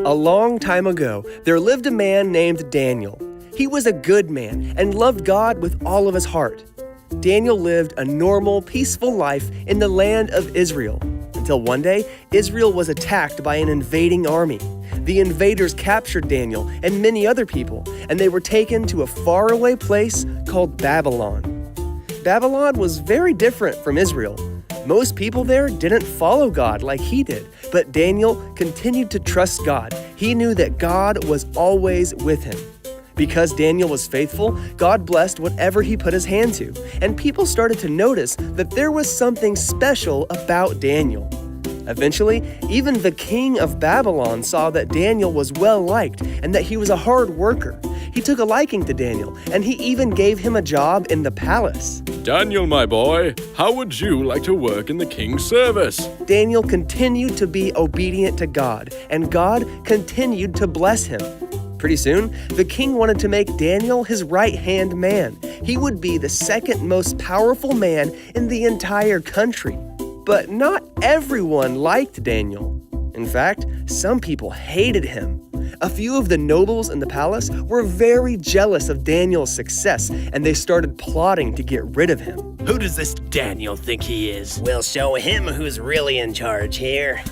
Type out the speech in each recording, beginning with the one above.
A long time ago, there lived a man named Daniel. He was a good man and loved God with all of his heart. Daniel lived a normal, peaceful life in the land of Israel, until one day, Israel was attacked by an invading army. The invaders captured Daniel and many other people, and they were taken to a faraway place called Babylon. Babylon was very different from Israel. Most people there didn't follow God like he did, but Daniel continued to trust God. He knew that God was always with him. Because Daniel was faithful, God blessed whatever he put his hand to, and people started to notice that there was something special about Daniel. Eventually, even the king of Babylon saw that Daniel was well-liked and that he was a hard worker. He took a liking to Daniel, and he even gave him a job in the palace. Daniel, my boy, how would you like to work in the king's service? Daniel continued to be obedient to God, and God continued to bless him. Pretty soon, the king wanted to make Daniel his right-hand man. He would be the second most powerful man in the entire country. But not everyone liked Daniel. In fact, some people hated him. A few of the nobles in the palace were very jealous of Daniel's success, and they started plotting to get rid of him. Who does this Daniel think he is? We'll show him who's really in charge here.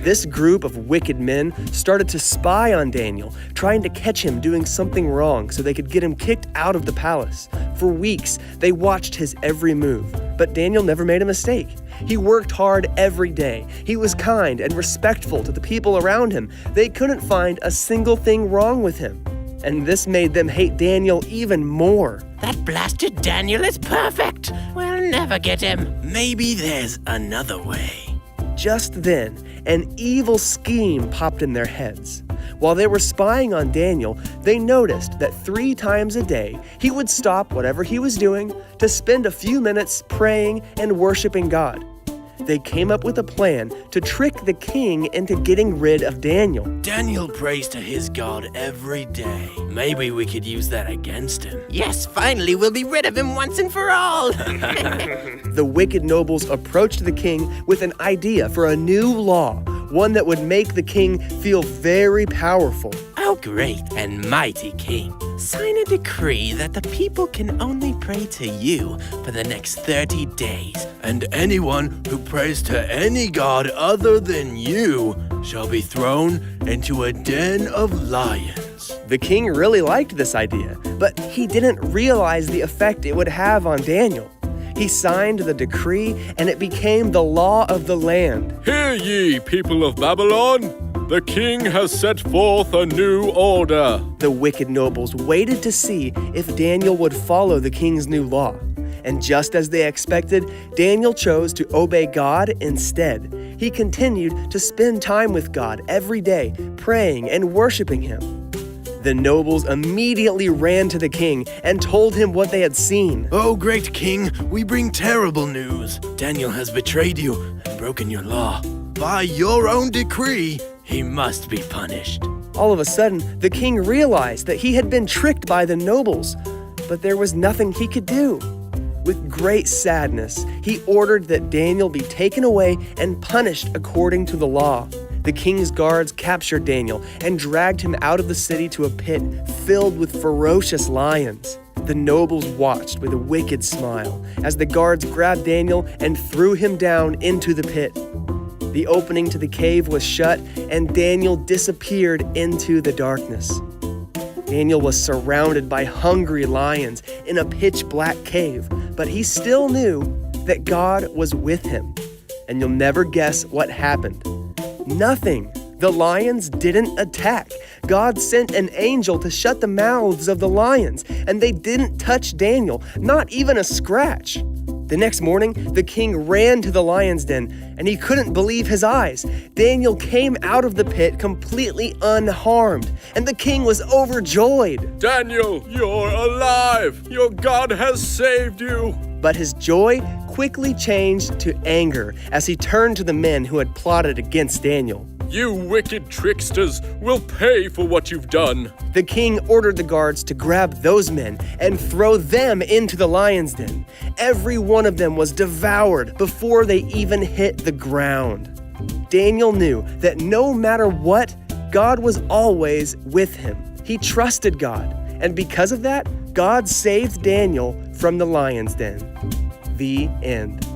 This group of wicked men started to spy on Daniel, trying to catch him doing something wrong so they could get him kicked out of the palace. For weeks, they watched his every move, but Daniel never made a mistake. He worked hard every day. He was kind and respectful to the people around him. They couldn't find a single thing wrong with him. And this made them hate Daniel even more. That blasted Daniel is perfect. We'll never get him. Maybe there's another way. Just then, an evil scheme popped in their heads. While they were spying on Daniel, they noticed that 3 times a day, he would stop whatever he was doing to spend a few minutes praying and worshiping God. They came up with a plan to trick the king into getting rid of Daniel. Daniel prays to his God every day. Maybe we could use that against him. Yes, finally we'll be rid of him once and for all. The wicked nobles approached the king with an idea for a new law, one that would make the king feel very powerful. Oh, great and mighty king. Sign a decree that the people can only pray to you for the next 30 days. And anyone who prays to any god other than you shall be thrown into a den of lions. The king really liked this idea, but he didn't realize the effect it would have on Daniel. He signed the decree, and it became the law of the land. Hear ye, people of Babylon! The king has set forth a new order. The wicked nobles waited to see if Daniel would follow the king's new law. And just as they expected, Daniel chose to obey God instead. He continued to spend time with God every day, praying and worshiping him. The nobles immediately ran to the king and told him what they had seen. Oh, great king, we bring terrible news. Daniel has betrayed you and broken your law. By your own decree, he must be punished. All of a sudden, the king realized that he had been tricked by the nobles, but there was nothing he could do. With great sadness, he ordered that Daniel be taken away and punished according to the law. The king's guards captured Daniel and dragged him out of the city to a pit filled with ferocious lions. The nobles watched with a wicked smile as the guards grabbed Daniel and threw him down into the pit. The opening to the cave was shut, and Daniel disappeared into the darkness. Daniel was surrounded by hungry lions in a pitch-black cave, but he still knew that God was with him. And you'll never guess what happened. Nothing. The lions didn't attack. God sent an angel to shut the mouths of the lions, and they didn't touch Daniel, not even a scratch. The next morning, the king ran to the lion's den, and he couldn't believe his eyes. Daniel came out of the pit completely unharmed, and the king was overjoyed. Daniel, you're alive! Your God has saved you! But his joy quickly changed to anger as he turned to the men who had plotted against Daniel. You wicked tricksters will pay for what you've done. The king ordered the guards to grab those men and throw them into the lion's den. Every one of them was devoured before they even hit the ground. Daniel knew that no matter what, God was always with him. He trusted God, and because of that, God saved Daniel from the lion's den. The end.